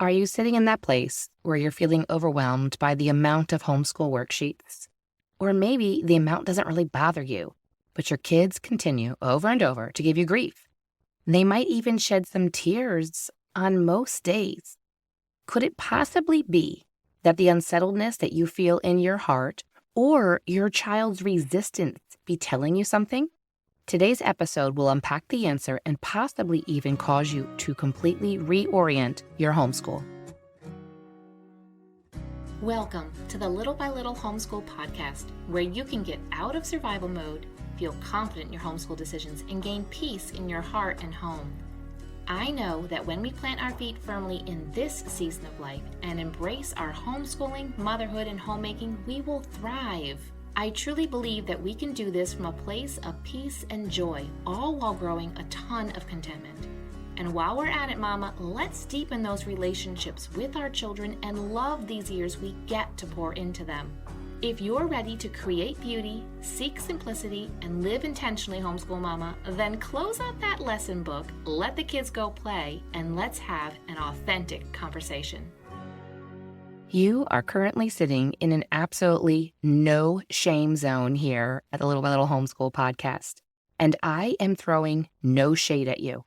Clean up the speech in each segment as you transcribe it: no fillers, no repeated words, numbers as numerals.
Are you sitting in that place where you're feeling overwhelmed by the amount of homeschool worksheets? Or maybe the amount doesn't really bother you, but your kids continue over and over to give you grief. They might even shed some tears on most days. Could it possibly be that the unsettledness that you feel in your heart or your child's resistance be telling you something? Today's episode will unpack the answer and possibly even cause you to completely reorient your homeschool. Welcome to the Little by Little Homeschool podcast, where you can get out of survival mode, feel confident in your homeschool decisions, and gain peace in your heart and home. I know that when we plant our feet firmly in this season of life and embrace our homeschooling, motherhood, and homemaking, we will thrive. I truly believe that we can do this from a place of peace and joy, all while growing a ton of contentment. And while we're at it, Mama, let's deepen those relationships with our children and love these years we get to pour into them. If you're ready to create beauty, seek simplicity, and live intentionally, homeschool mama, then close out that lesson book, let the kids go play, and let's have an authentic conversation. You are currently sitting in an absolutely no shame zone here at the Little by Little Homeschool podcast, and I am throwing no shade at you.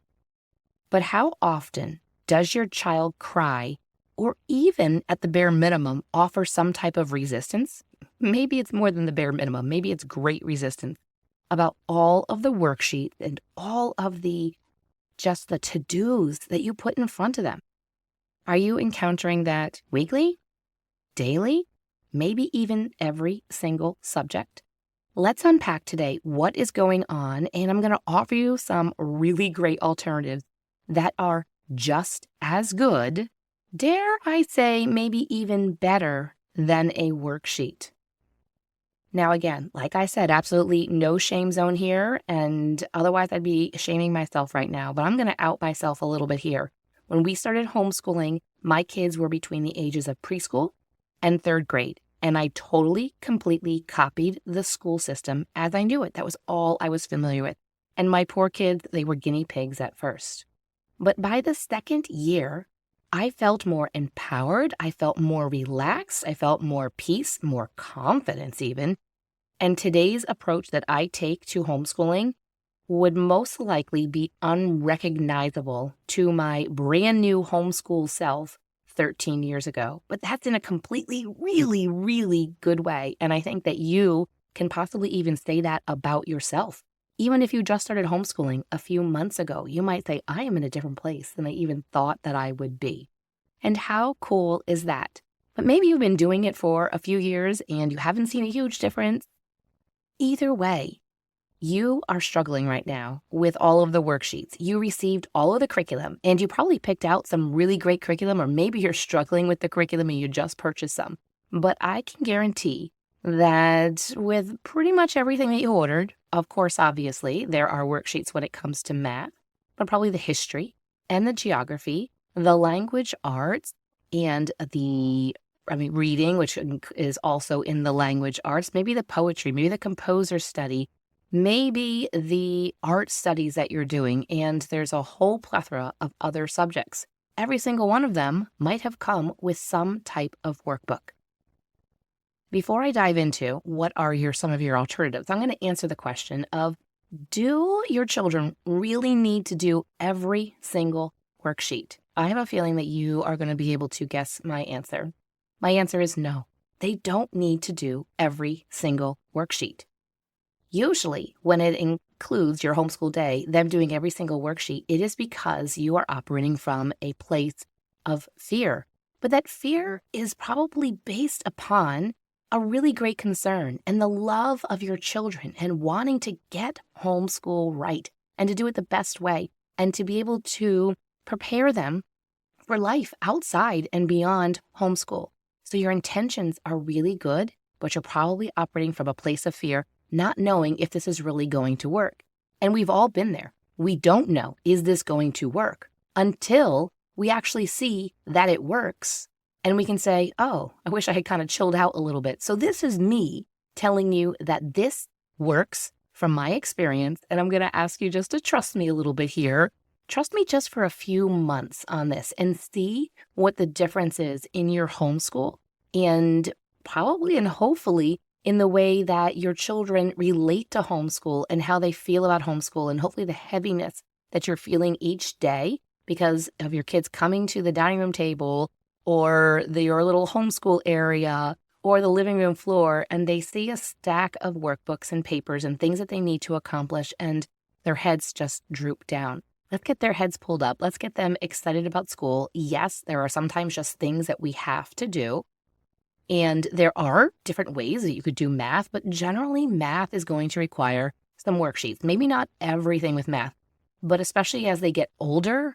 But how often does your child cry or even at the bare minimum offer some type of resistance? Maybe it's more than the bare minimum. Maybe it's great resistance about all of the worksheets and all of the to-dos that you put in front of them. Are you encountering that weekly, daily, maybe even every single subject? Let's unpack today what is going on, and I'm going to offer you some really great alternatives that are just as good, dare I say maybe even better than a worksheet. Now again, like I said, absolutely no shame zone here, and otherwise I'd be shaming myself right now, but I'm going to out myself a little bit here. When we started homeschooling, my kids were between the ages of preschool and third grade, and I totally, completely copied the school system as I knew it. That was all I was familiar with. And my poor kids, they were guinea pigs at first. But by the second year, I felt more empowered, I felt more relaxed, I felt more peace, more confidence even. And today's approach that I take to homeschooling would most likely be unrecognizable to my brand new homeschool self 13 years ago. But that's in a completely, really, really good way. And I think that you can possibly even say that about yourself. Even if you just started homeschooling a few months ago, you might say, I am in a different place than I even thought that I would be. And how cool is that? But maybe you've been doing it for a few years and you haven't seen a huge difference. Either way, you are struggling right now with all of the worksheets. You received all of the curriculum and you probably picked out some really great curriculum, or maybe you're struggling with the curriculum and you just purchased some. But I can guarantee that with pretty much everything that you ordered, of course, obviously, there are worksheets when it comes to math, but probably the history and the geography, the language arts, and reading, which is also in the language arts, maybe the poetry, maybe the composer study, maybe the art studies that you're doing, and there's a whole plethora of other subjects. Every single one of them might have come with some type of workbook. Before I dive into what are some of your alternatives, I'm going to answer the question of, do your children really need to do every single worksheet? I have a feeling that you are going to be able to guess my answer. My answer is no. They don't need to do every single worksheet. Usually, when it includes your homeschool day, them doing every single worksheet, it is because you are operating from a place of fear. But that fear is probably based upon a really great concern and the love of your children and wanting to get homeschool right and to do it the best way and to be able to prepare them for life outside and beyond homeschool. So your intentions are really good, but you're probably operating from a place of fear, not knowing if this is really going to work. And we've all been there. We don't know, is this going to work? Until we actually see that it works. And we can say, oh, I wish I had kind of chilled out a little bit. So this is me telling you that this works from my experience. And I'm going to ask you just to trust me a little bit here. trust me just for a few months on this and see what the difference is in your homeschool and probably and hopefully in the way that your children relate to homeschool and how they feel about homeschool, and hopefully the heaviness that you're feeling each day because of your kids coming to the dining room table or your little homeschool area or the living room floor, and they see a stack of workbooks and papers and things that they need to accomplish, and their heads just droop down. Let's get their heads pulled up. Let's get them excited about school. Yes, there are sometimes just things that we have to do. And there are different ways that you could do math, but generally math is going to require some worksheets. Maybe not everything with math, but especially as they get older,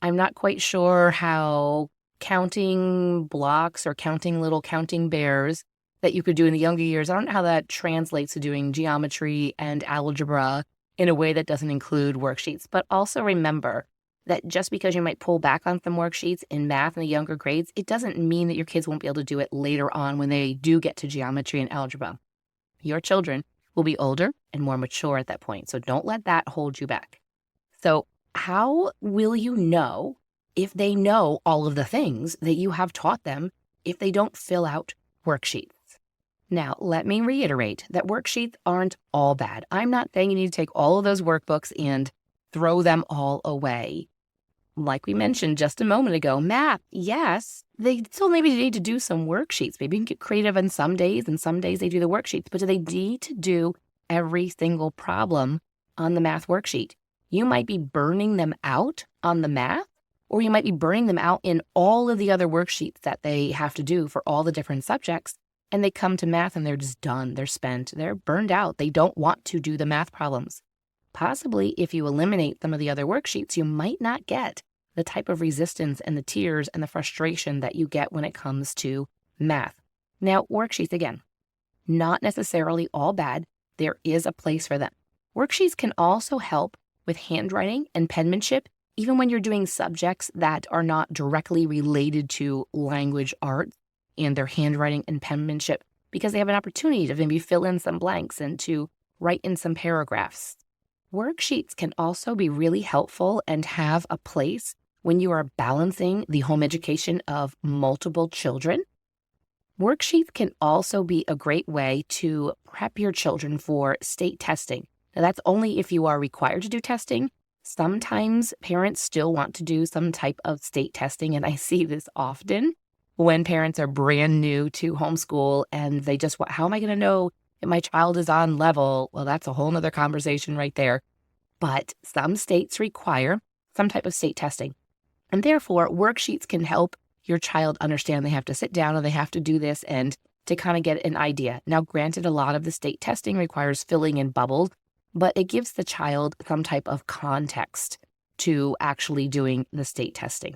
I'm not quite sure how counting blocks or counting little counting bears that you could do in the younger years, I don't know how that translates to doing geometry and algebra in a way that doesn't include worksheets. But also remember that just because you might pull back on some worksheets in math in the younger grades, it doesn't mean that your kids won't be able to do it later on when they do get to geometry and algebra. Your children will be older and more mature at that point, so don't let that hold you back. So how will you know if they know all of the things that you have taught them if they don't fill out worksheets? Now, let me reiterate that worksheets aren't all bad. I'm not saying you need to take all of those workbooks and throw them all away. Like we mentioned just a moment ago, math, yes, they still maybe need to do some worksheets. Maybe you can get creative on some days, and some days they do the worksheets. But do they need to do every single problem on the math worksheet? You might be burning them out on the math, or you might be burning them out in all of the other worksheets that they have to do for all the different subjects. And they come to math and they're just done. They're spent. They're burned out. They don't want to do the math problems. Possibly, if you eliminate some of the other worksheets, you might not get the type of resistance and the tears and the frustration that you get when it comes to math. Now, worksheets, again, not necessarily all bad. There is a place for them. Worksheets can also help with handwriting and penmanship, even when you're doing subjects that are not directly related to language arts and their handwriting and penmanship, because they have an opportunity to maybe fill in some blanks and to write in some paragraphs. Worksheets can also be really helpful and have a place when you are balancing the home education of multiple children. Worksheets can also be a great way to prep your children for state testing. Now, that's only if you are required to do testing. Sometimes parents still want to do some type of state testing, and I see this often when parents are brand new to homeschool and they just want, how am I going to know if my child is on level? Well, that's a whole nother conversation right there. But some states require some type of state testing. And therefore, worksheets can help your child understand they have to sit down and they have to do this and to kind of get an idea. Now, granted, a lot of the state testing requires filling in bubbles, but it gives the child some type of context to actually doing the state testing.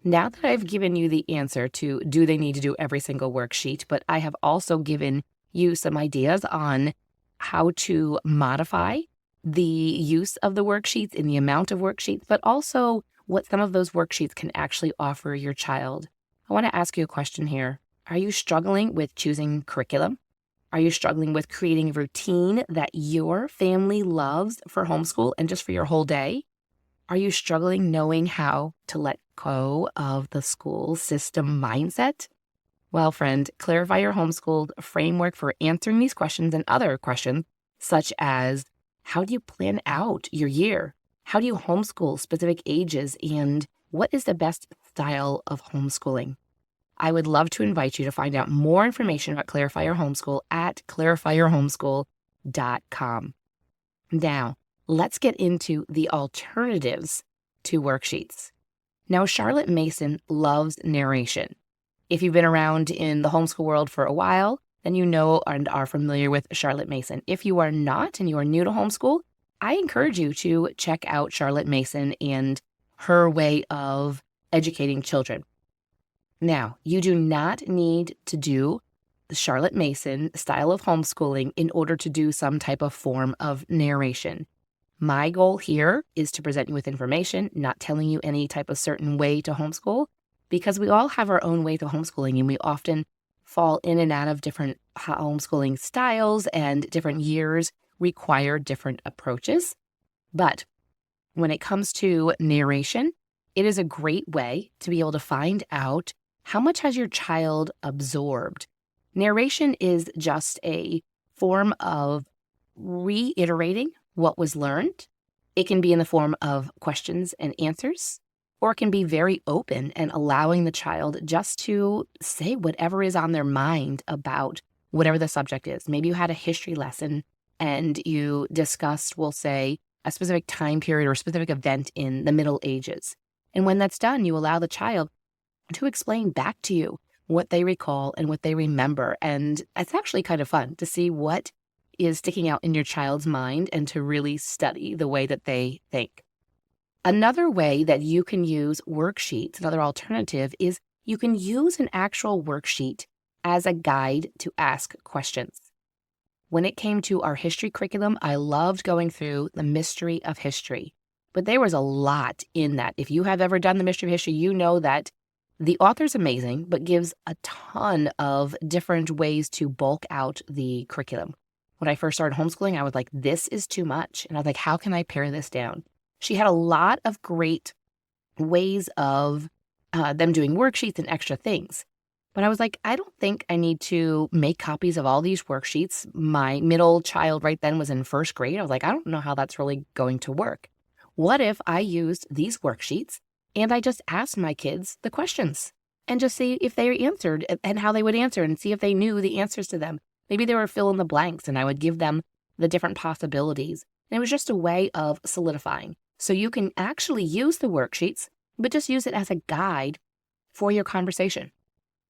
Now that I've given you the answer to do they need to do every single worksheet, but I have also given you some ideas on how to modify the use of the worksheets and the amount of worksheets, but also what some of those worksheets can actually offer your child. I want to ask you a question here. Are you struggling with choosing curriculum? Are you struggling with creating a routine that your family loves for homeschool and just for your whole day? Are you struggling knowing how to let go of the school system mindset? Well, friend, Clarify Your Homeschooled framework for answering these questions and other questions, such as how do you plan out your year? How do you homeschool specific ages? And what is the best style of homeschooling? I would love to invite you to find out more information about Clarify Your Homeschool at clarifyyourhomeschool.com. Now, let's get into the alternatives to worksheets. Now, Charlotte Mason loves narration. If you've been around in the homeschool world for a while, then you know and are familiar with Charlotte Mason. If you are not and you are new to homeschool, I encourage you to check out Charlotte Mason and her way of educating children. Now, you do not need to do the Charlotte Mason style of homeschooling in order to do some type of form of narration. My goal here is to present you with information, not telling you any type of certain way to homeschool, because we all have our own way to homeschooling and we often fall in and out of different homeschooling styles, and different years require different approaches. But When it comes to narration, it is a great way to be able to find out how much has your child absorbed. Narration is just a form of reiterating what was learned. It can be in the form of questions and answers, or it can be very open and allowing the child just to say whatever is on their mind about whatever the subject is. Maybe you had a history lesson and you discussed, we'll say, a specific time period or a specific event in the Middle Ages. And when that's done, you allow the child to explain back to you what they recall and what they remember. And it's actually kind of fun to see what is sticking out in your child's mind and to really study the way that they think. Another way that you can use worksheets, another alternative, is you can use an actual worksheet as a guide to ask questions. When it came to our history curriculum, I loved going through the mystery of history, but there was a lot in that. If you have ever done the mystery of history, you know that the author's amazing, but gives a ton of different ways to bulk out the curriculum. When I first started homeschooling, I was like, this is too much. And I was like, how can I pare this down? She had a lot of great ways of them doing worksheets and extra things. But I was like, I don't think I need to make copies of all these worksheets. My middle child right then was in first grade. I was like, I don't know how that's really going to work. What if I used these worksheets and I just asked my kids the questions and just see if they answered and how they would answer and see if they knew the answers to them. Maybe they were fill in the blanks and I would give them the different possibilities. And it was just a way of solidifying. So you can actually use the worksheets, but just use it as a guide for your conversation.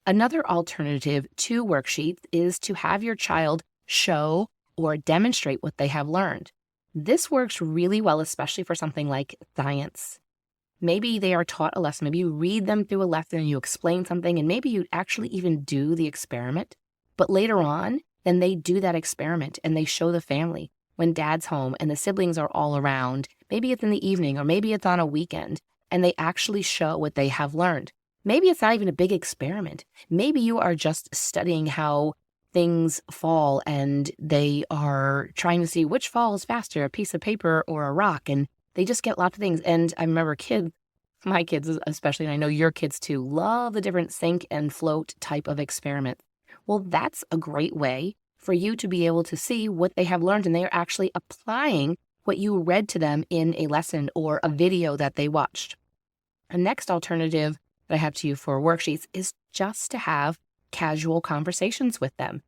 Another alternative to worksheets is to have your child show or demonstrate what they have learned. This works really well, especially for something like science. Maybe they are taught a lesson. Maybe you read them through a lesson and you explain something, and maybe you actually even do the experiment. But later on, then they do that experiment and they show the family when dad's home and the siblings are all around. Maybe it's in the evening or maybe it's on a weekend, and they actually show what they have learned. Maybe it's not even a big experiment. Maybe you are just studying how things fall and they are trying to see which falls faster, a piece of paper or a rock, and they just get lots of things. And I remember my kids especially, and I know your kids too, love the different sink and float type of experiments. Well, that's a great way for you to be able to see what they have learned and they are actually applying what you read to them in a lesson or a video that they watched. A next alternative that I have to you for worksheets is just to have casual conversations with them.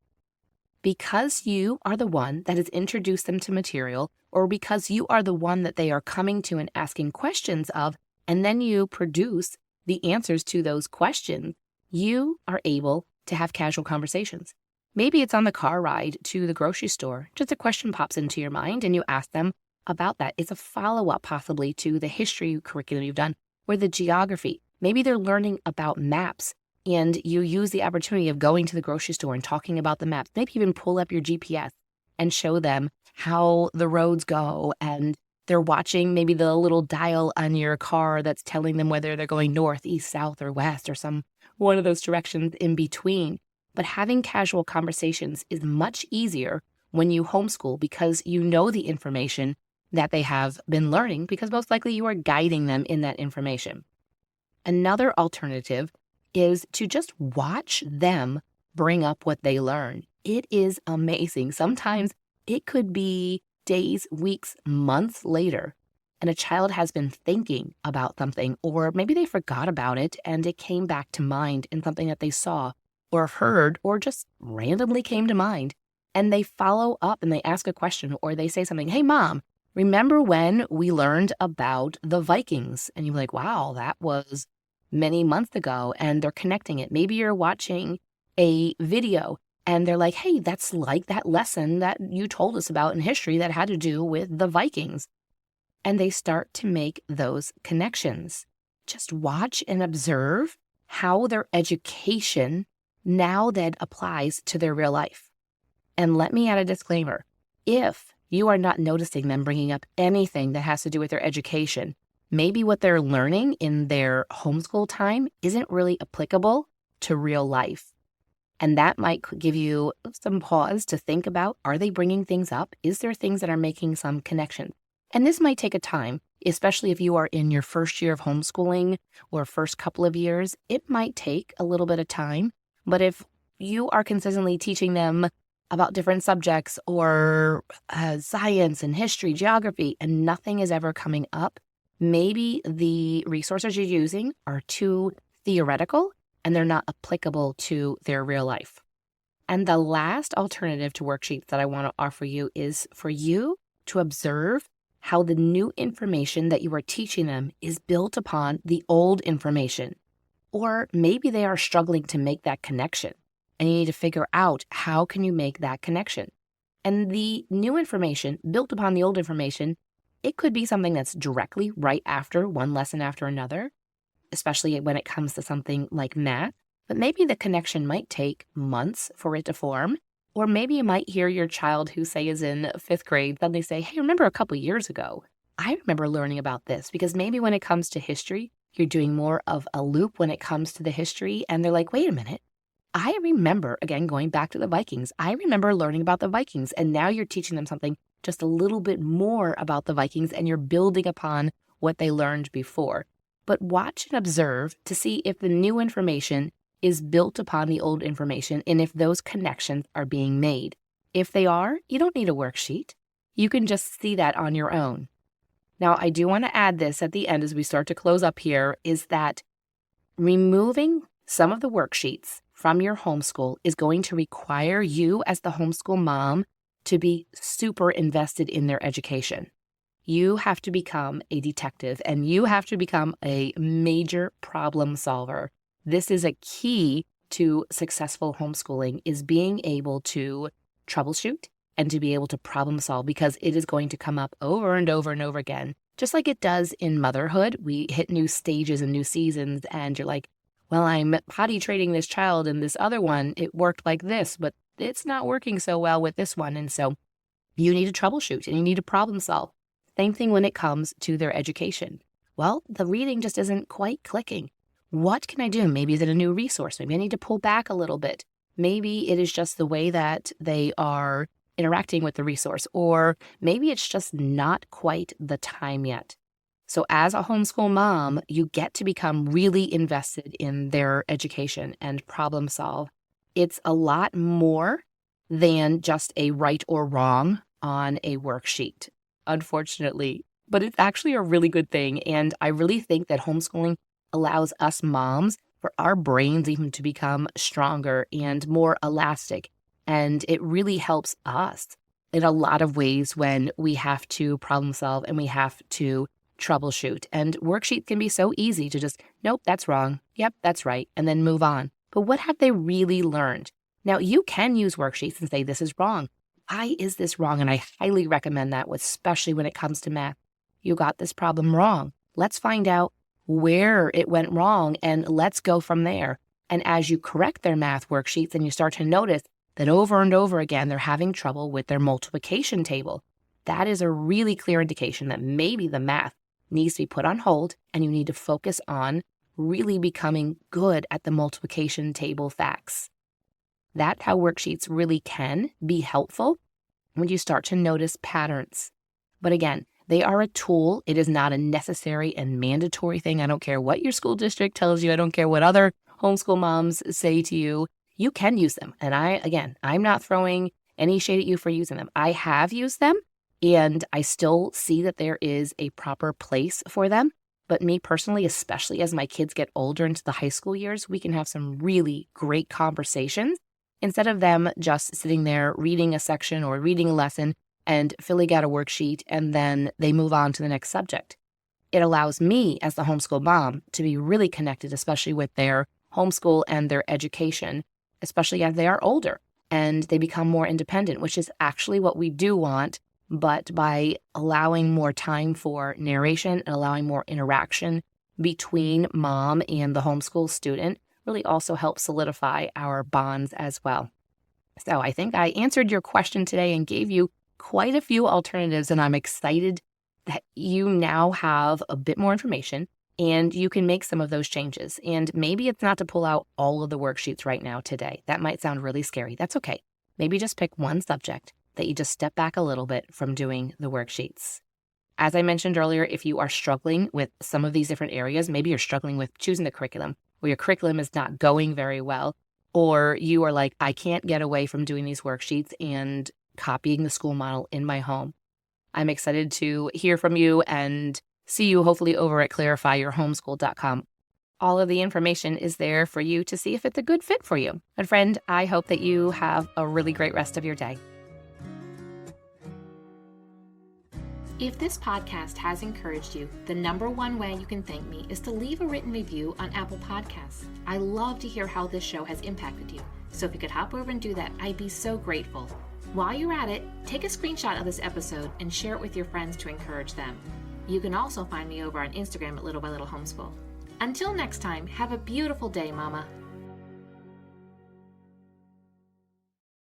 Because you are the one that has introduced them to material, or because you are the one that they are coming to and asking questions of, and then you produce the answers to those questions, you are able to have casual conversations. Maybe it's on the car ride to the grocery store. Just a question pops into your mind and you ask them about that. It's a follow-up possibly to the history curriculum you've done or the geography. Maybe they're learning about maps and you use the opportunity of going to the grocery store and talking about the maps. Maybe even pull up your GPS and show them how the roads go, and they're watching maybe the little dial on your car that's telling them whether they're going north, east, south, or west, or some one of those directions in between. But having casual conversations is much easier when you homeschool because you know the information that they have been learning because most likely you are guiding them in that information. Another alternative is to just watch them bring up what they learn. It is amazing. Sometimes it could be days, weeks, months later, and a child has been thinking about something, or maybe they forgot about it and it came back to mind in something that they saw or heard or just randomly came to mind. And they follow up and they ask a question or they say something, "Hey, Mom, remember when we learned about the Vikings?" And you're like, wow, that was many months ago. And they're connecting it. Maybe you're watching a video and they're like, "Hey, that's like that lesson that you told us about in history that had to do with the Vikings." And they start to make those connections. Just watch and observe how their education now then applies to their real life. And let me add a disclaimer. If you are not noticing them bringing up anything that has to do with their education, maybe what they're learning in their homeschool time isn't really applicable to real life. And that might give you some pause to think about, are they bringing things up? Is there things that are making some connection? And this might take a time. especially if you are in your first year of homeschooling or first couple of years, it might take a little bit of time. But if you are consistently teaching them about different subjects or science and history, geography, and nothing is ever coming up, maybe the resources you're using are too theoretical and they're not applicable to their real life. And the last alternative to worksheets that I want to offer you is for you to observe how the new information that you are teaching them is built upon the old information. Or maybe they are struggling to make that connection, and you need to figure out how can you make that connection. And the new information built upon the old information, it could be something that's directly right after one lesson after another, especially when it comes to something like math. But maybe the connection might take months for it to form. Or maybe you might hear your child who, say, is in fifth grade, suddenly say, hey, remember a couple years ago, I remember learning about this. Because maybe when it comes to history, you're doing more of a loop when it comes to the history. And they're like, wait a minute, I remember, again, going back to the Vikings, I remember learning about the Vikings. And now you're teaching them something just a little bit more about the Vikings, and you're building upon what they learned before. But watch and observe to see if the new information is built upon the old information and if those connections are being made. If they are, you don't need a worksheet. You can just see that on your own. Now, I do want to add this at the end as we start to close up here, is that removing some of the worksheets from your homeschool is going to require you as the homeschool mom to be super invested in their education. You have to become a detective and you have to become a major problem solver. This is a key to successful homeschooling, is being able to troubleshoot and to be able to problem solve, because it is going to come up over and over and over again. Just like it does in motherhood, we hit new stages and new seasons and you're like, well, I'm potty training this child and this other one, it worked like this, but it's not working so well with this one. And so you need to troubleshoot and you need to problem solve. Same thing when it comes to their education. Well, the reading just isn't quite clicking. What can I do? Maybe is it a new resource? Maybe I need to pull back a little bit. Maybe it is just the way that they are interacting with the resource, or maybe it's just not quite the time yet. So as a homeschool mom, you get to become really invested in their education and problem solve. It's a lot more than just a right or wrong on a worksheet, unfortunately. But it's actually a really good thing. And I really think that homeschooling allows us moms for our brains even to become stronger and more elastic. And it really helps us in a lot of ways when we have to problem solve and we have to troubleshoot. And worksheets can be so easy to just, nope, that's wrong. Yep, that's right. And then move on. But what have they really learned? Now, you can use worksheets and say, this is wrong. Why is this wrong? And I highly recommend that, especially when it comes to math. You got this problem wrong. Let's find out where it went wrong and let's go from there. And as you correct their math worksheets and you start to notice that over and over again, they're having trouble with their multiplication table, that is a really clear indication that maybe the math needs to be put on hold and you need to focus on really becoming good at the multiplication table facts. That's how worksheets really can be helpful when you start to notice patterns. But again, they are a tool. It is not a necessary and mandatory thing. I don't care what your school district tells you. I don't care what other homeschool moms say to you. You can use them. And I'm not throwing any shade at you for using them. I have used them and I still see that there is a proper place for them. But me personally, especially as my kids get older into the high school years, we can have some really great conversations instead of them just sitting there reading a section or reading a lesson and filling out a worksheet, and then they move on to the next subject. It allows me as the homeschool mom to be really connected, especially with their homeschool and their education, especially as they are older and they become more independent, which is actually what we do want. But by allowing more time for narration and allowing more interaction between mom and the homeschool student really also helps solidify our bonds as well. So I think I answered your question today and gave you quite a few alternatives, and I'm excited that you now have a bit more information and you can make some of those changes. And maybe it's not to pull out all of the worksheets right now today. That might sound really scary. That's okay. Maybe just pick one subject that you just step back a little bit from doing the worksheets. As I mentioned earlier, if you are struggling with some of these different areas, maybe you're struggling with choosing the curriculum, or your curriculum is not going very well, or you are like, I can't get away from doing these worksheets and copying the school model in my home. I'm excited to hear from you and see you hopefully over at clarifyyourhomeschool.com. All of the information is there for you to see if it's a good fit for you. And friend, I hope that you have a really great rest of your day. If this podcast has encouraged you, the number one way you can thank me is to leave a written review on Apple Podcasts. I love to hear how this show has impacted you. So if you could hop over and do that, I'd be so grateful. While you're at it, take a screenshot of this episode and share it with your friends to encourage them. You can also find me over on Instagram at Little by Little Homeschool. Until next time, have a beautiful day, Mama.